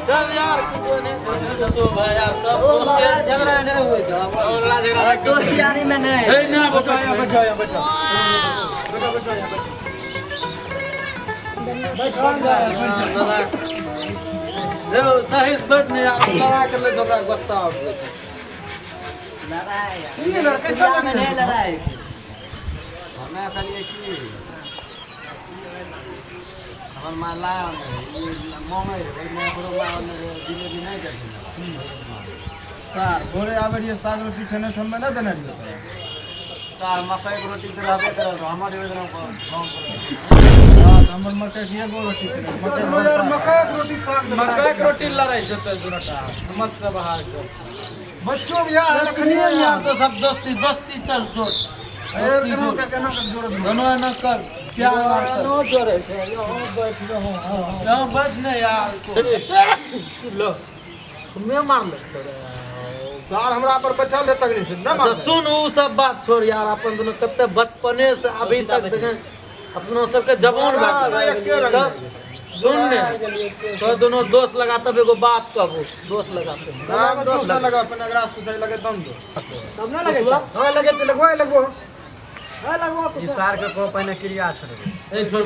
चल यार कुछ नहीं दसो भाई यार सब दोस्त झगड़ा नहीं हुए और झगड़ा दोस्त यानी में नहीं है ना बचाओ बचाओ बचाओ बेटा बचाओ बचाओ जो सही बैठ नहीं यार लड़ा कर ले झगड़ा गुस्सा आ गया लड़ाई ये लड़के सब नहीं लड़ाई हमें खाली की हमर माला मोंगे मैं पूरा माल जिलेबी नहीं करती सर बोले आवे ये साग रोटी खाने हम ना देना सर मकई की रोटी तो रहबे करे हमारे योजना को गांव पर हमर मकई की एगो रोटी करे मकई की रोटी साग मकई की रोटी लड़ाई जोते दुनटा मस्त से बाहर के बच्चों यार खनिया यार तो सब दोस्ती दोस्ती चल जोड़ केना जोड़ दोनों न कर प्यार नो जोड़े थे यो बैठ रहो हां बैठ न यार लो मैं मार ले सर हमरा पर बैठल है तक नहीं ना अच्छा सुन उ सब बात छोड़ यार अपन दोनों कते बचपने से अभी तक देखें अपनों सबके जवान बात सुन ने तो दोनों दोस्त लगा तब एगो बात कहबो दोस्त लगाते हां दोस्त ना लगा अपन अगरास कुछ लगे दम दो तब ना लगे हां लगे तो लगवा लगबो इस सार के को पहले क्रिया छोड़ ए छोड़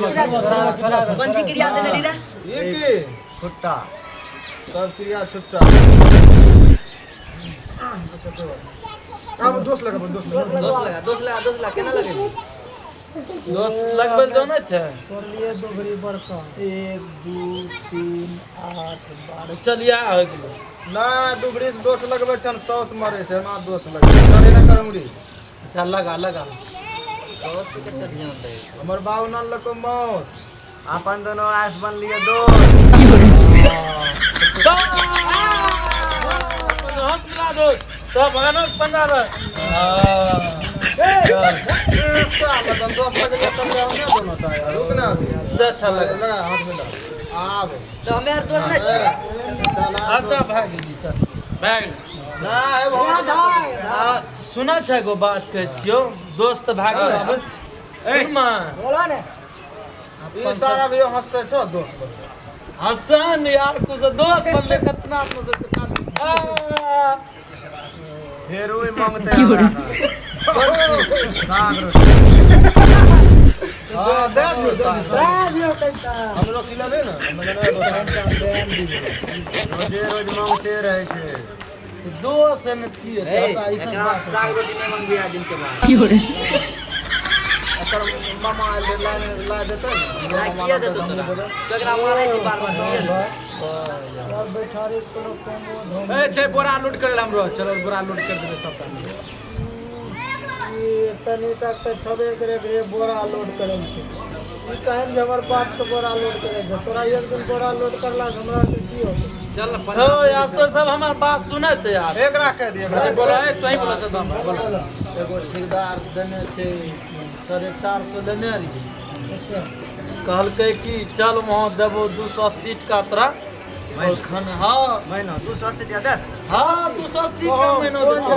कौन सी क्रिया देने रे ये की छुट्टा सब क्रिया छुट्टा अब दोस्त लगा दोस्त लगा केना लगे दोस्त लगबल जो ना छे तोर लिए दोगरी बड़का 1 2 3 8 12 चलिया हो गेलो ना दुगरी से दोस्त लगबे छन 100 से मारे छै ना दोस्त लगबे करे ना करमुड़ी चल लगा लगा दोस्त के कितना ध्यान दे हमर बाऊ न लको मौस अपन दोनों आस बन लिए दोस्त दोस्त सब भगवान पंजाब दोस्त लगे तब ना दोनों था यार रुक ना अभी अच्छा लगा हाथ में आब तो हमें यार दोस्त ना छी अच्छा भाग जी चल भाग ना है बहुत सुना छै गो बात कह छियो दोस्त भाग अब ए मां बोला ने ये सारा भी हंसे छ दोस्त हसन यार कुछ दोस्त बनले कितना अपने से फिर ओए मांगते हैं साग रोटी हां दे दियो कैसा हमरो खिलाबे ना मतलब रोज मांगते रहे छे दोस्त न की एकरा साग रोटी नहीं मांगबी आ दिन के बाद अकर मामा ला देते ला किया देतो तोरा तो एकरा मारै छी बार बार किया देतो यार बैठारी कोनो ए छे बोरा लूट कर हमरो चलो बोरा लूट कर देबे सब ये तनी तक त छबे करे रे बोरा लोड करल छै ई कहन जे हमर बाप के बोरा लोड करे छै तोरा एक दिन बोरा लोड करला हमरा के की हो चल हो यार तो सब हमार बात सुने छै यार एकरा कह दे एकरा बोला है तोही बोला सब बोला एगो ठेकेदार देने छै 450 लेने रही अच्छा कहलकै कि चल वहां देबो 280 का तोरा और खान हां महीना 280 टका दे हां 280 का महीना देबो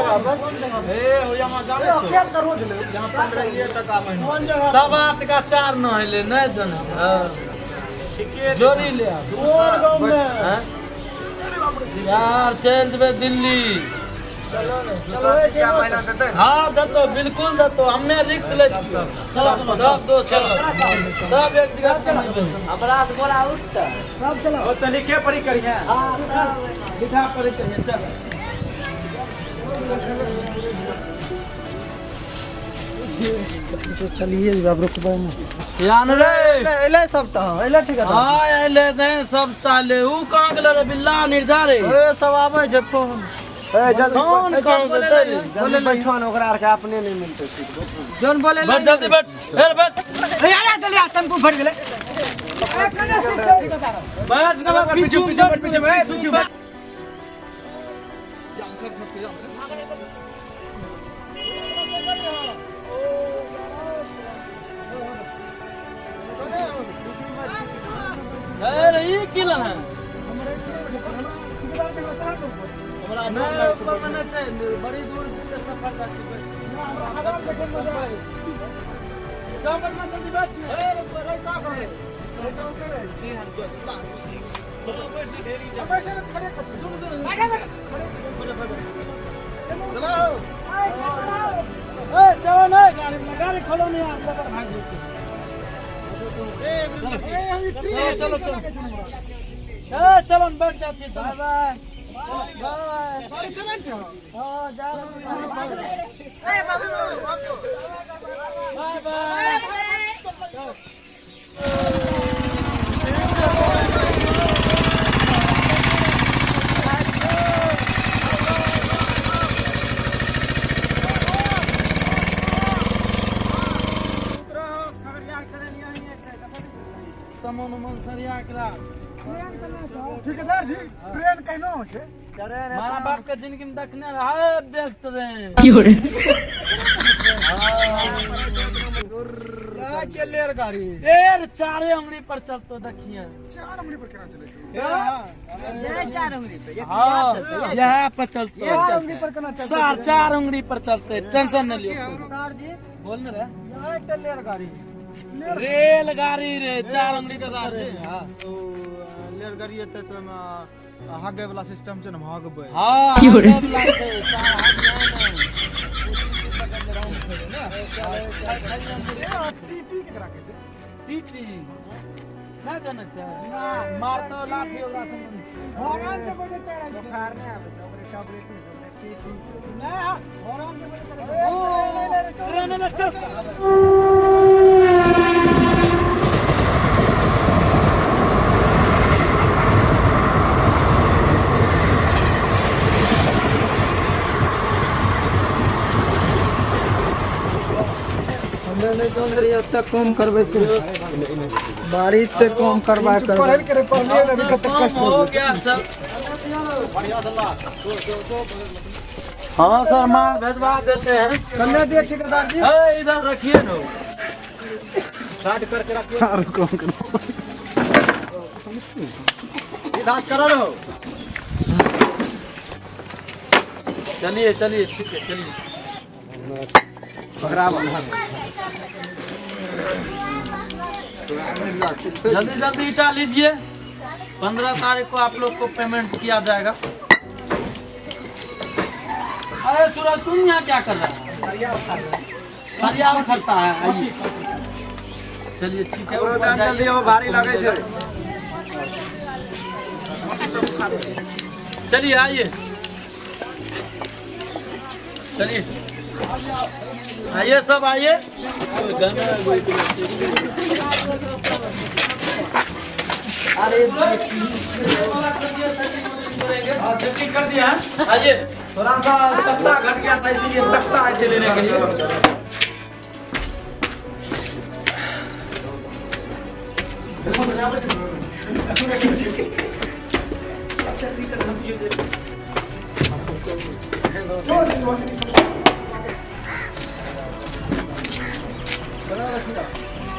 ए हो यहां जाने छो क्या करो ले यहां 15 टका महीना 8 का 4 न हले नहीं देने हां ठीके जोड़ी ले 200 गांव में हैं यार चल जेबे दिल्ली चलो ने 280 टका महीना देते हाँ देतो बिल्कुल देतो हमें रिक्स ले छी सब दोस्त चलो सब एक जगह हमरा से बोला उठ सब चलो ओ तनी के परी करिए हां लिखा परी करिए चल तो चलिए अब रुकबो यान रे एले सबटा एले ठीक है हां एले दे सब टाले ऊ कहां गेल रे बिल्ला निर्जा रे ए सब आवे छै फोन ए जल्दी फोन कहां से तेरी बोले बैठो न ओकरा के अपने नहीं मिलते जोन बोले बैठ जल्दी बैठ फिर बैठ यार जल्दी आ टेम्पो फट गेले बैठ ना पीछे पीछे पीछे बैठ अरे ये किला है नहीं ऊपर में नहीं चाहिए, बड़ी दूर से सफर का चीज जाओ पर मत दिवस में रे क्या कर रहे चलो ना गाड़ी खोलो नहीं आप लोग भाग चलो चलो चलो बैठ जाओ बाय बाय बाय बाय सामान सरिया करा ठेकेदार जी ट्रेन कहना है मारा बाप के जिंदगी में देखने रहा देखते रहे चले गाड़ी यार चारे उंगली पर चलतो देखिए 4 उंगली पर केना चले ये 4 उंगली पे हाँ यहाँ पर चलते 4 उंगली पर केना चले 4 उंगली पर चलते टेंशन न लियो ठेकेदार जी बोल न रे यहाँ चले गाड़ी रेलगाड़ी रे 4 उंगली पर चलते हाँ लेर गाड़ी है तो हागे वाला सिस्टम से ना हागबे हाँ की हो रहा टीटी के करा के टीटी ना जाना चाहिए मार तो लाठी होगा संग आराम से बजे तेरा बुखार नहीं आवे ओकरे टैबलेट नहीं टीटी ना आराम से बजे तेरा ओ ट्रेन में चल नहीं जान रही तक कम करबे बारिश से कम करवा कर पढ़ल करे पढ़ले अभी कत कष्ट हो गया सब हाँ सर माल भेजवा देते हैं कन्या दे ठेकेदार जी इधर रखिए ना साइड करके रखिए और कम करो इधर करो रो चलिए चलिए ठीक है चलिए पकड़ा जल्दी जल्दी इटा लीजिए 15 तारीख को आप लोग को पेमेंट किया जाएगा अरे सूरज तुम यहाँ क्या कर रहा है सरिया उखड़ता है आइए चलिए ठीक है ऊपर जल्दी हो भारी लगे छे चलिए आइए चलिए आइए सब आइए सेटिंग कर दिया आइए थोड़ा सा तख्ता घट गया था इसीलिए तख्ता आए थे लेने के लिए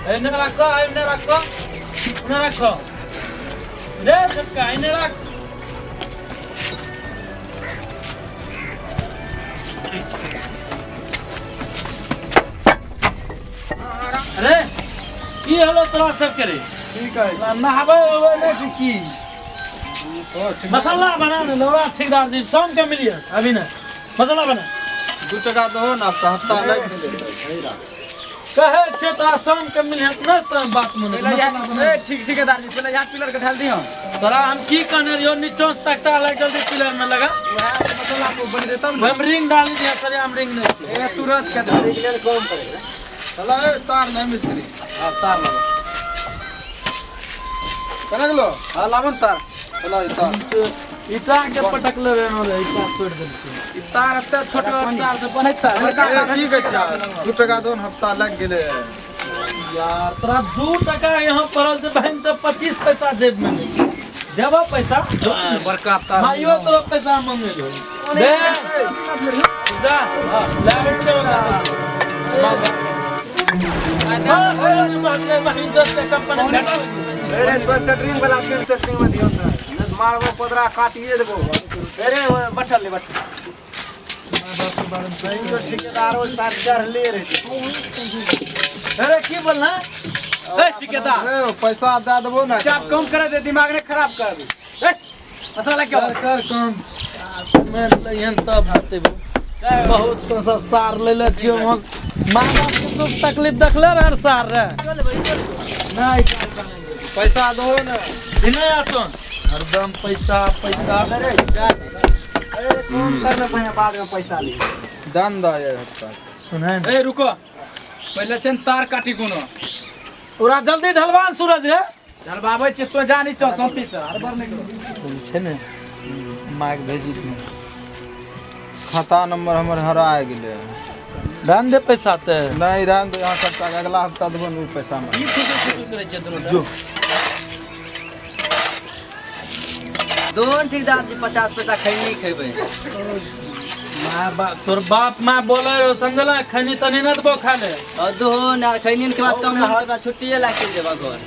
इन्हें रखो इन्हें रखो इन्हें रखो ले सबका इन्हें रख अरे की हलो तोरा सब करे ठीक है नहावे नहीं की मसाला बना ने लोड़ा ठेकेदार जी शाम के मिलिए अभी ना मसाला बना 2 टका दो ना हफ्ता लग गेले कहे छे तोरा शाम के मिलिए ना तो बात माने ठीक ठेकेदार जी पहले यहाँ पिलर के ढाल दियो तोरा हम की कहने रियो नीचे से तख्ता लग जल्दी पिलर में लगा मसाला को बन देता हूं हम रिंग डाल दिया सर हम रिंग नहीं ए तुरंत के रिंग कम करेगा चला तार नहीं मिस्त्री हां तार लगा कना गेलो हां लावन तार चला तार इटा के पटक लेवे न ले इटा छोड़ दे तार एते छोट तार से बनैता ठीक है अच्छा 2 टका दो हफ्ता लग गेले यार तोरा 2 टका यहाँ पड़ल तो बहन तो 25 पैसा जेब में नहीं देबो पैसा बड़का तार भाइयो तो पैसा मांगे दे जा ले चलो मांगा बस कंपनी अरे तो सेटरिंग वाला फिर सेटरिंग में दियो मारबो पदरा काटिए देबो अरे बैठल ले बैठ तो ठेकेदारो साथ चढ़ले रे अरे की बोलना ए ठेकेदार पैसा दे देबो ना चाप कम करे दे दिमाग ने खराब कर दे ए मसाला क्या कर काम मैं लयन तब आते बहुत तो सब सार ले ले छियो मां बाप के दुख तकलीफ देखले रे सार रे नहीं पैसा दो ना इने आतो हरदम पैसा पैसा अरे कौन करना पड़े बाद में पैसा ले दान दो ये सुनाए ए रुको पहले चन तार काटी कोनो पूरा जल्दी ढलवान सूरज रे चल बाबा चित्तो जानी 34 से हर बार नहीं बोल छै ने माइक भेजी दे खाता नंबर हमर हरा गेले दान दे पैसा ते नहीं राम तो यहाँ सब तक अगला हफ्ता देबो न पैसा में ई खुशी करे छै दोनों जो दोन ठेकेदार जी 50 पैसा खैनी खेबे मां बाप तोर बाप मां बोले रो समझला खनी तनी न दबो खा ले और दोन यार खैनी के बाद कम के बाद छुट्टिए लाके देबा घर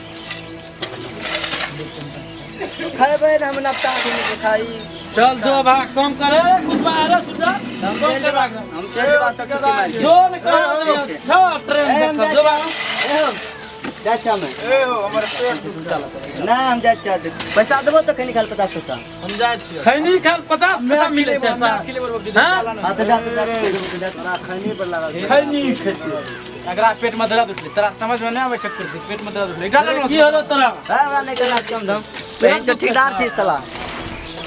खाइबे ना हम नफ्ता के खाई चल जो भा कम करे कुछ बाहर सुजा कम कर भाग हम चल बात तक छुट्टी मारी जो न कर छ ट्रेन देख जो बा जाचा में ए हो हमर पेट ना हम जाचा पैसा देबो तो खैनी खाल 50 पैसा हम जाय छियै खैनी खाल 50 पैसा मिले छै सा हां हां तो जा खैनी पर लगा खैनी खेती अगर पेट में दर्द उठले तेरा समझ में नहीं आवे चक्कर से पेट में दर्द उठले डाल की होलो तोरा हमरा नहीं करना कम धम पेन जो ठेकेदार थी साला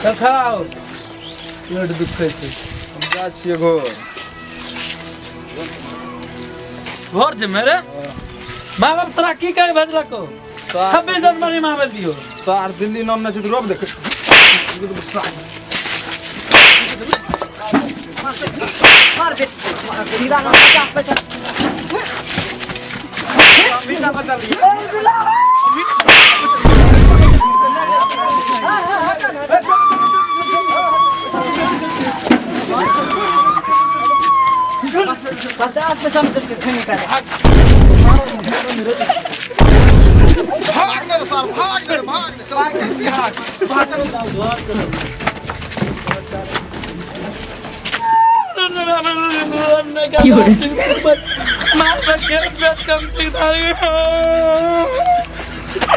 तो खाओ पेट दुखे छै हम जाय छियै घर घर जे मेरे मां बाप तोरा की कहे भेजलको 26 जनवरी में आवे दियो सार दिल्ली नाम न छै रोब देख मार बेट सीधा ना 50 पैसा मीठा बचा लिया पचास पैसा में तो खैनी करे भाग ले सर भाग ले मार के बेच कम ठीक था